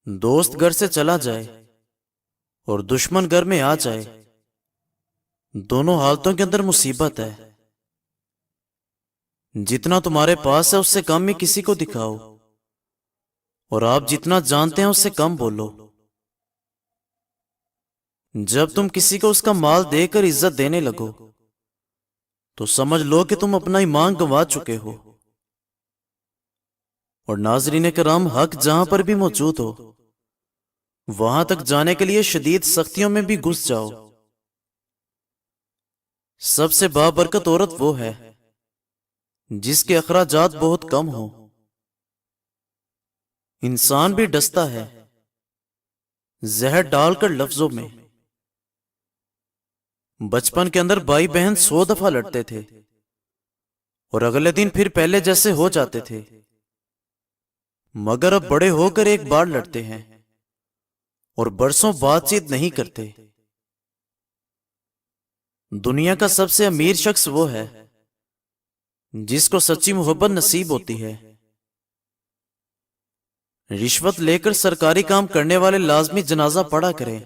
دوست گھر سے چلا جائے اور دشمن گھر میں آ جائے، دونوں حالتوں کے اندر مصیبت ہے۔ جتنا تمہارے پاس ہے اس سے کم ہی کسی کو دکھاؤ، اور آپ جتنا جانتے ہیں اس سے کم بولو۔ جب تم کسی کو اس کا مال دے کر عزت دینے لگو تو سمجھ لو کہ تم اپنا ایمان گنوا چکے ہو۔ اور ناظرین کرام، حق جہاں پر بھی موجود ہو وہاں تک جانے کے لیے شدید سختیوں میں بھی گھس جاؤ۔ سب سے بابرکت عورت وہ ہے جس کے اخراجات بہت کم ہوں۔ انسان بھی ڈستا ہے زہر ڈال کر لفظوں میں۔ بچپن کے اندر بھائی بہن 100 دفعہ لڑتے تھے اور اگلے دن پھر پہلے جیسے ہو جاتے تھے، مگر اب بڑے ہو کر ایک بار لڑتے ہیں اور برسوں بات چیت نہیں کرتے۔ دنیا کا سب سے امیر شخص وہ ہے جس کو سچی محبت نصیب ہوتی ہے۔ رشوت لے کر سرکاری کام کرنے والے لازمی جنازہ پڑھا کریں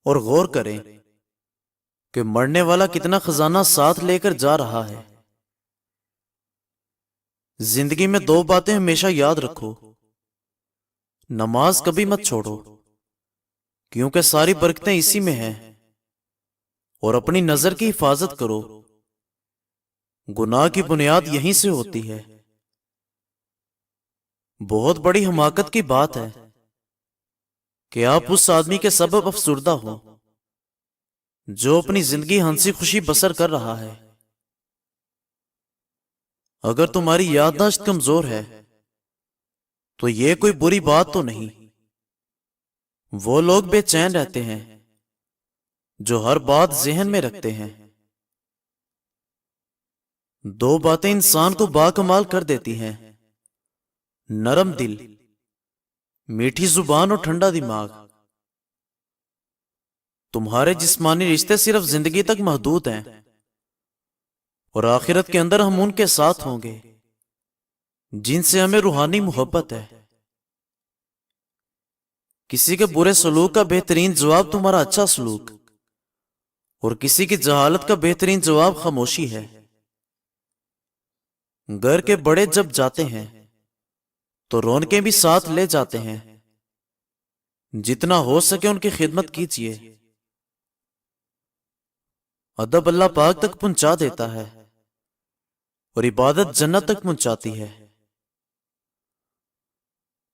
اور غور کریں کہ مرنے والا کتنا خزانہ ساتھ لے کر جا رہا ہے۔ زندگی میں 2 باتیں ہمیشہ یاد رکھو: نماز کبھی مت چھوڑو کیونکہ ساری برکتیں اسی میں ہیں، اور اپنی نظر کی حفاظت کرو، گناہ کی بنیاد یہیں سے ہوتی ہے۔ بہت بڑی حماقت کی بات ہے کہ آپ اس آدمی کے سبب افسردہ ہو جو اپنی زندگی ہنسی خوشی بسر کر رہا ہے۔ اگر تمہاری یادداشت کمزور ہے تو یہ کوئی بری بات تو نہیں۔ وہ لوگ بے چین رہتے ہیں جو ہر بات ذہن میں رکھتے ہیں۔ 2 باتیں انسان کو باکمال کر دیتی ہیں: نرم دل، میٹھی زبان اور ٹھنڈا دماغ۔ تمہارے جسمانی رشتے صرف زندگی تک محدود ہیں، اور آخرت کے اندر ہم ان کے ساتھ ہوں گے جن سے ہمیں روحانی محبت ہے۔ کسی کے برے سلوک کا بہترین جواب تمہارا اچھا سلوک، اور کسی کی جہالت کا بہترین جواب خاموشی ہے۔ گھر کے بڑے جب جاتے ہیں تو رونقیں بھی ساتھ لے جاتے ہیں۔ جتنا ہو سکے ان کی خدمت کیجیے۔ ادب اللہ پاک تک پہنچا دیتا ہے اور عبادت جنت تک پہنچاتی ہے۔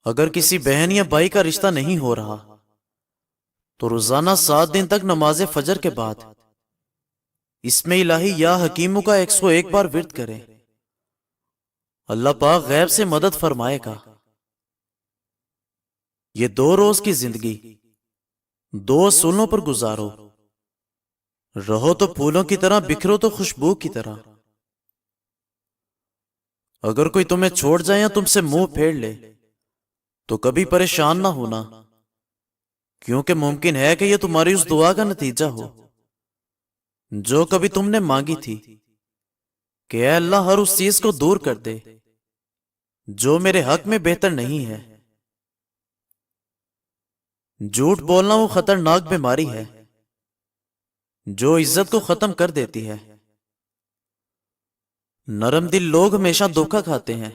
اگر کسی بہن یا بھائی کا رشتہ نہیں ہو رہا تو روزانہ 7 دن تک نماز فجر کے بعد اسم الہی یا حکیموں کا 101 بار ورد کریں۔ اللہ پاک غیب سے مدد فرمائے گا۔ یہ 2 روز کی زندگی 2 اصولوں پر گزارو: رہو تو پھولوں کی طرح، بکھرو تو خوشبو کی طرح۔ اگر کوئی تمہیں چھوڑ جائے یا تم سے منہ پھیر لے تو کبھی پریشان نہ ہونا، کیونکہ ممکن ہے کہ یہ تمہاری اس دعا کا نتیجہ ہو جو کبھی تم نے مانگی تھی کہ اے اللہ ہر اس چیز کو دور کر دے جو میرے حق میں بہتر نہیں ہے۔ جھوٹ بولنا وہ خطرناک بیماری ہے جو عزت کو ختم کر دیتی ہے۔ نرم دل لوگ ہمیشہ دھوکہ کھاتے ہیں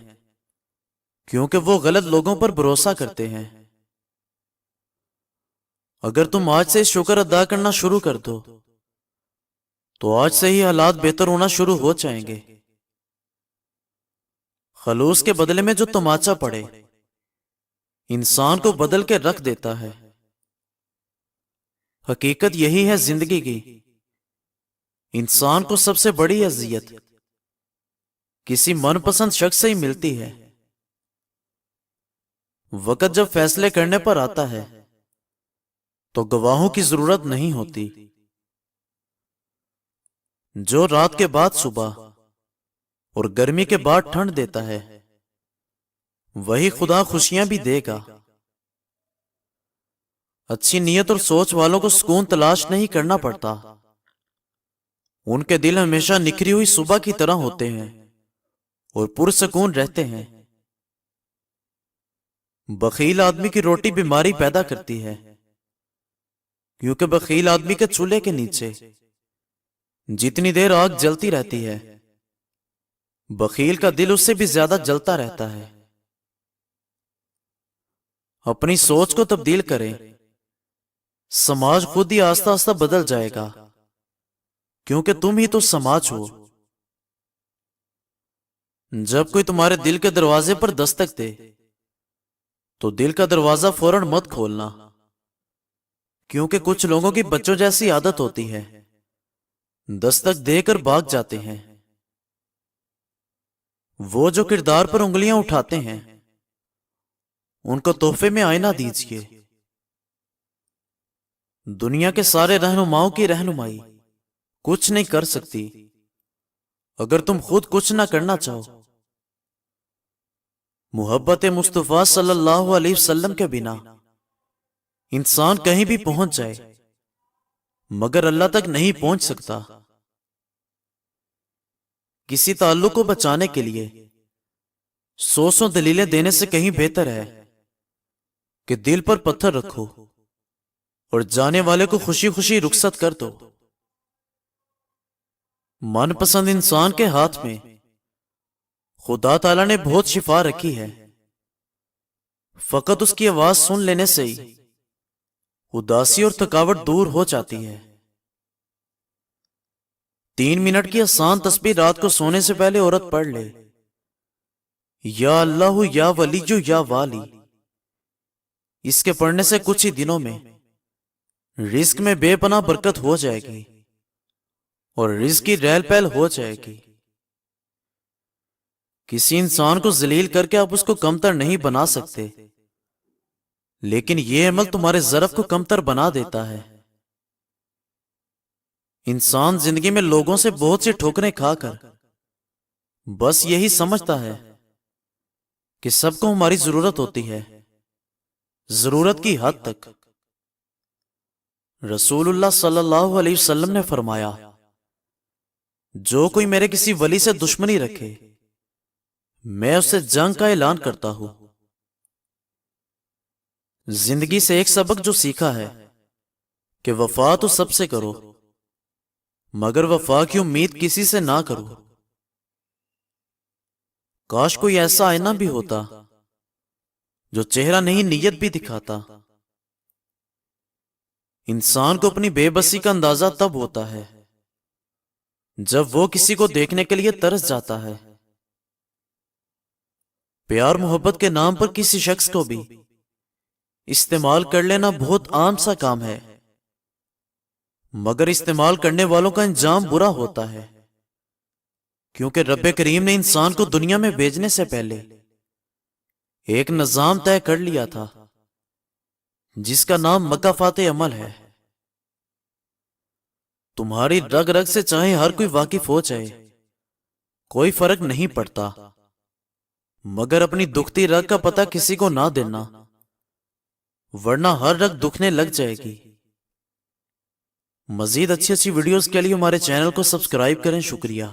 کیونکہ وہ غلط لوگوں پر بھروسہ کرتے ہیں۔ اگر تم آج سے شکر ادا کرنا شروع کر دو تو آج سے ہی حالات بہتر ہونا شروع ہو جائیں گے۔ خلوص کے بدلے میں جو تماچا پڑے انسان کو بدل کے رکھ دیتا ہے۔ حقیقت یہی ہے زندگی کی: انسان کو سب سے بڑی اذیت کسی من پسند شخص سے ہی ملتی ہے۔ وقت جب فیصلے کرنے پر آتا ہے تو گواہوں کی ضرورت نہیں ہوتی۔ جو رات کے بعد صبح اور گرمی کے بعد ٹھنڈ دیتا ہے وہی خدا خوشیاں بھی دے گا۔ اچھی نیت اور سوچ والوں کو سکون تلاش نہیں کرنا پڑتا، ان کے دل ہمیشہ نکھری ہوئی صبح کی طرح ہوتے ہیں اور پرسکون رہتے ہیں۔ بخیل آدمی کی روٹی بیماری پیدا کرتی ہے، کیونکہ بخیل آدمی کے چولہے کے نیچے جتنی دیر آگ جلتی رہتی ہے، بخیل کا دل اس سے بھی زیادہ جلتا رہتا ہے۔ اپنی سوچ کو تبدیل کریں، سماج خود ہی آہستہ آہستہ بدل جائے گا، کیونکہ تم ہی تو سماج ہو۔ جب کوئی تمہارے دل کے دروازے پر دستک دے تو دل کا دروازہ فوراً مت کھولنا، کیونکہ کچھ لوگوں کی بچوں جیسی عادت ہوتی ہے، دستک دے کر بھاگ جاتے ہیں۔ وہ جو کردار پر انگلیاں اٹھاتے ہیں ان کو تحفے میں آئینہ دیجیے۔ دنیا کے سارے رہنماؤں کی رہنمائی کچھ نہیں کر سکتی اگر تم خود کچھ نہ کرنا چاہو۔ محبت مصطفیٰ صلی اللہ علیہ وسلم کے بنا انسان کہیں بھی پہنچ جائے مگر اللہ تک نہیں پہنچ سکتا۔ کسی تعلق کو بچانے کے لیے سو سو دلیلیں دینے سے کہیں بہتر ہے کہ دل پر پتھر رکھو اور جانے والے کو خوشی خوشی رخصت کر دو۔ من پسند انسان کے ہاتھ میں خدا تعالیٰ نے بہت شفا رکھی ہے، فقط اس کی آواز سن لینے سے ہی اداسی اور تھکاوٹ دور ہو جاتی ہے۔ 3 منٹ کی آسان تسبیح رات کو سونے سے پہلے عورت پڑھ لے، یا اللہ یا ولی یا والی۔ اس کے پڑھنے سے کچھ ہی دنوں میں رزق میں بے پناہ برکت ہو جائے گی اور رزق کی ریل پیل ہو جائے گی۔ کسی انسان کو ذلیل کر کے آپ اس کو کمتر نہیں بنا سکتے، لیکن یہ عمل تمہارے ظرف کو کمتر بنا دیتا ہے۔ انسان زندگی میں لوگوں سے بہت سی ٹھوکریں کھا کر بس یہی سمجھتا ہے کہ سب کو ہماری ضرورت ہوتی ہے، ضرورت کی حد تک۔ رسول اللہ صلی اللہ علیہ وسلم نے فرمایا، جو کوئی میرے کسی ولی سے دشمنی رکھے میں اس سے جنگ کا اعلان کرتا ہوں۔ زندگی سے ایک سبق جو سیکھا ہے کہ وفا تو سب سے کرو مگر وفا کی امید کسی سے نہ کرو۔ کاش کوئی ایسا آئینہ بھی ہوتا جو چہرہ نہیں نیت بھی دکھاتا۔ انسان کو اپنی بے بسی کا اندازہ تب ہوتا ہے جب وہ کسی کو دیکھنے کے لیے ترس جاتا ہے۔ پیار محبت کے نام پر کسی شخص کو بھی استعمال کر لینا بہت عام سا کام ہے، مگر استعمال کرنے والوں کا انجام برا ہوتا ہے، کیونکہ رب کریم نے انسان کو دنیا میں بھیجنے سے پہلے ایک نظام طے کر لیا تھا جس کا نام مکافات عمل ہے۔ تمہاری رگ رگ سے چاہے ہر کوئی واقف ہو جائے، کوئی فرق نہیں پڑتا، مگر اپنی دکھتی رگ کا پتہ کسی کو نہ دینا، ورنہ ہر رگ دکھنے لگ جائے گی۔ مزید اچھی ویڈیوز کے لیے ہمارے چینل کو سبسکرائب کریں۔ شکریہ۔